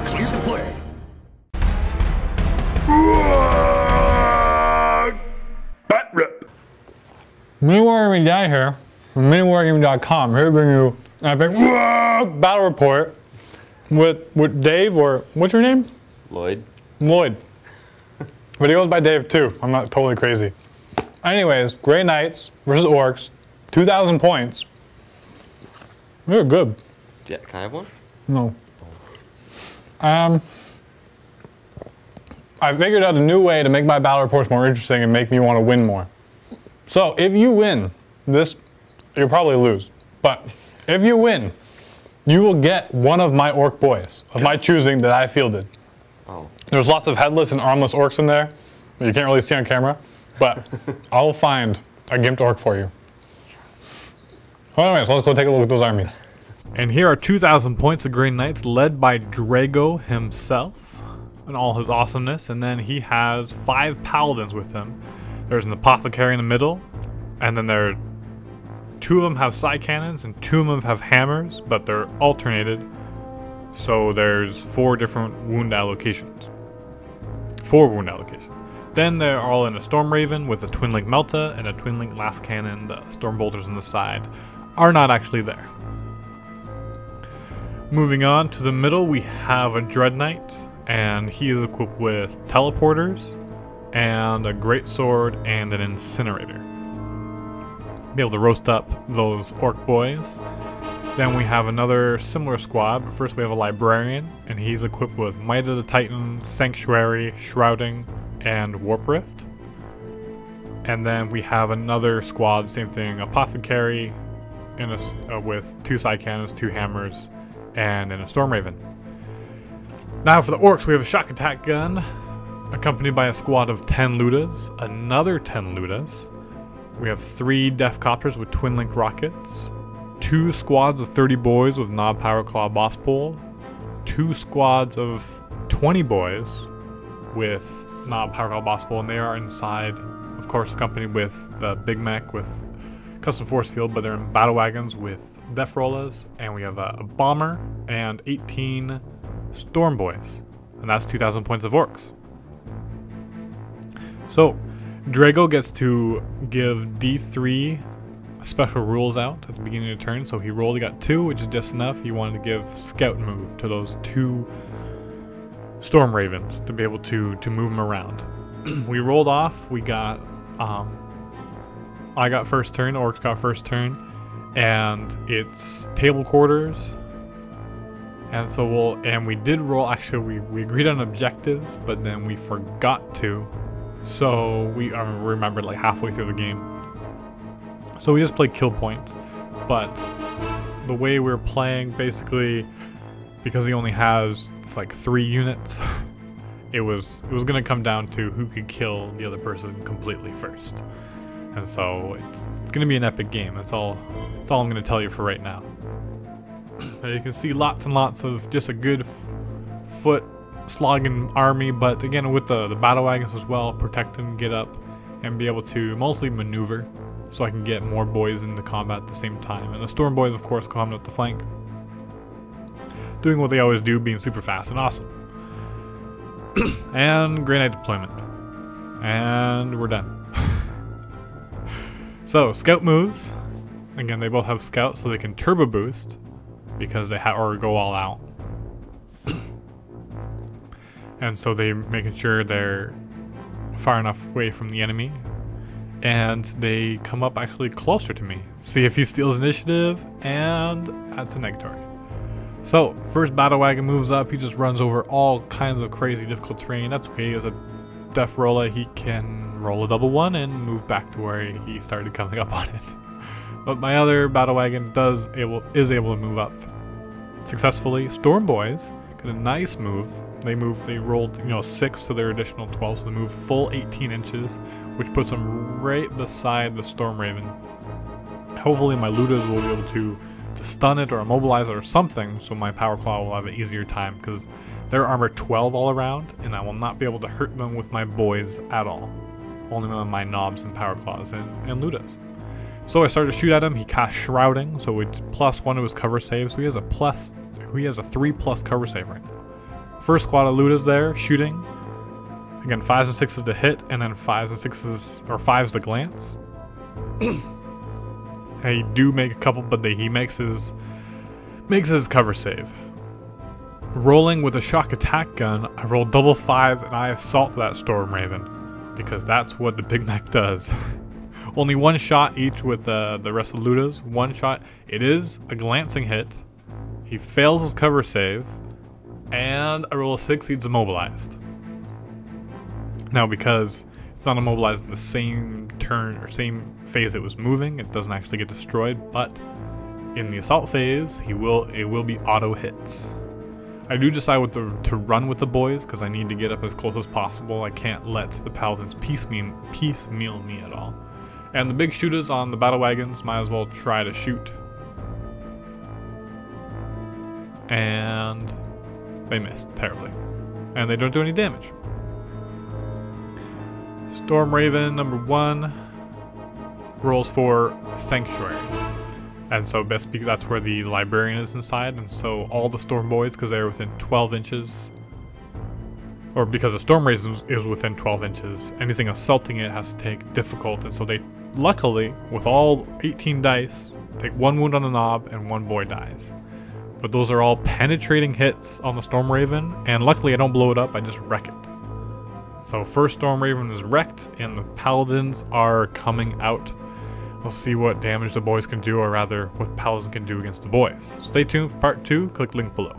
Orks here to play. Batrep. MiniWarGaming guy here from MiniWarGaming.com. Here to bring you an epic battle report with Dave, or what's your name? Lloyd. Lloyd. But he goes by Dave too. I'm not totally crazy. Anyways, Grey Knights versus Orks, 2,000 points. They're good. Yeah, can I have one? No. I figured out a new way to make my battle reports more interesting and make me want to win more. So if you win this, you'll probably lose. But if you win, you will get one of my orc boys of my choosing that I fielded. Oh. There's lots of headless and armless orcs in there that you can't really see on camera, but I'll find a gimped orc for you. Well, anyways, let's go take a look at those armies. And here are 2,000 points of Grey Knights led by DRAGO himself and all his awesomeness. And then he has 5 paladins with him. There's an apothecary in the middle, and then there are 2 of them have side cannons and 2 of them have hammers, but they're alternated. So there's 4 different wound allocations. 4 wound allocations. Then they're all in a Storm Raven with a Twin Link Melta and a Twin Link Last Cannon. The Storm Bolters on the side are not actually there. Moving on to the middle, we have a Dread Knight, and he is equipped with teleporters and a great sword and an incinerator. Be able to roast up those orc boys. Then we have another similar squad, but first we have a librarian, and he's equipped with Might of the Titan, Sanctuary, Shrouding, and Warp Rift. And then we have another squad, same thing, apothecary, in a, with 2 side cannons, 2 hammers, and in a Storm Raven. Now for the orcs, we have a shock attack gun, accompanied by a squad of 10 Ludas, another 10 Ludas. We have 3 Death Copters with Twin Link rockets, 2 squads of 30 boys with Knob Power Claw Boss Pole, 2 squads of 20 boys with Knob Power Claw Boss Pole, and they are inside, of course, accompanied with the Big Mech with Custom Force Field, but they're in battle wagons with Death Rollas, and we have a bomber and 18 Storm Boys, and that's 2,000 points of orcs. So, DRAGO gets to give D3 special rules out at the beginning of the turn, so he rolled, he got 2, which is just enough. He wanted to give Scout Move to those 2 Storm Ravens to be able to move them around. We rolled off, we got, I got first turn, Orcs got first turn, and it's table quarters. And so we did roll, actually we agreed on objectives, but then we forgot to. So we remembered like halfway through the game. So we just played kill points. But the way we're playing, basically, because he only has like 3 units, it was gonna come down to who could kill the other person completely first. And so it's gonna be an epic game. That's all I'm gonna tell you for right now. You can see lots and lots of just a good foot slogging army, but again with the battle wagons as well, protect them, get up, and be able to mostly maneuver so I can get more boys into combat at the same time. And the Storm Boys, of course, coming up the flank, doing what they always do, being super fast and awesome. And Grey Knight deployment. And we're done. So, Scout moves. Again, they both have Scout, so they can turbo boost because they or go all out. And so they're making sure they're far enough away from the enemy. And they come up actually closer to me. See if he steals initiative, and that's a negatory. So, first battle wagon moves up, he just runs over all kinds of crazy difficult terrain. That's okay, he has a Death Rolla, he can roll a double 1 and move back to where he started coming up on it. But my other battle wagon is able to move up successfully. Storm Boys got a nice move. They rolled 6 to their additional 12, so they moved full 18 inches, which puts them right beside the Storm Raven. Hopefully my Ludas will be able to stun it or immobilize it or something, so my Power Claw will have an easier time, because they're armor 12 all around, and I will not be able to hurt them with my boys at all. Only with my Knobs and Power Claws and Ludas. So I started to shoot at him. He cast Shrouding, so it's +1 to his cover save, so he has a 3+ cover save right now. First squad of Ludas there, shooting. Again, 5s and 6s to hit, and then 5s and 6s, or 5s to glance. They do make a couple, but he makes his cover save. Rolling with a shock attack gun, I roll double 5s and I assault that Storm Raven, because that's what the Big Mac does. Only one shot each with the rest of the Ludas. One shot. It is a glancing hit. He fails his cover save, and I roll a 6, he's immobilized. Now, because it's not immobilized in the same turn or same phase it was moving, it doesn't actually get destroyed, but in the assault phase, it will be auto hits. I do decide to run with the boys because I need to get up as close as possible. I can't let the paladins piecemeal me at all. And the big shooters on the battle wagons might as well try to shoot. And they missed terribly. And they don't do any damage. Storm Raven number 1 rolls for Sanctuary. And so that's where the Librarian is inside. And so all the Storm Boys, because they're within 12 inches, or because the Storm Raven is within 12 inches, anything assaulting it has to take difficult. And so they, luckily, with all 18 dice, take 1 wound on the knob and 1 boy dies. But those are all penetrating hits on the Storm Raven, and luckily I don't blow it up, I just wreck it. So first Storm Raven is wrecked, and the Paladins are coming out. We'll see what damage the boys can do, or rather, what Paladins can do against the boys. Stay tuned for part 2, click link below.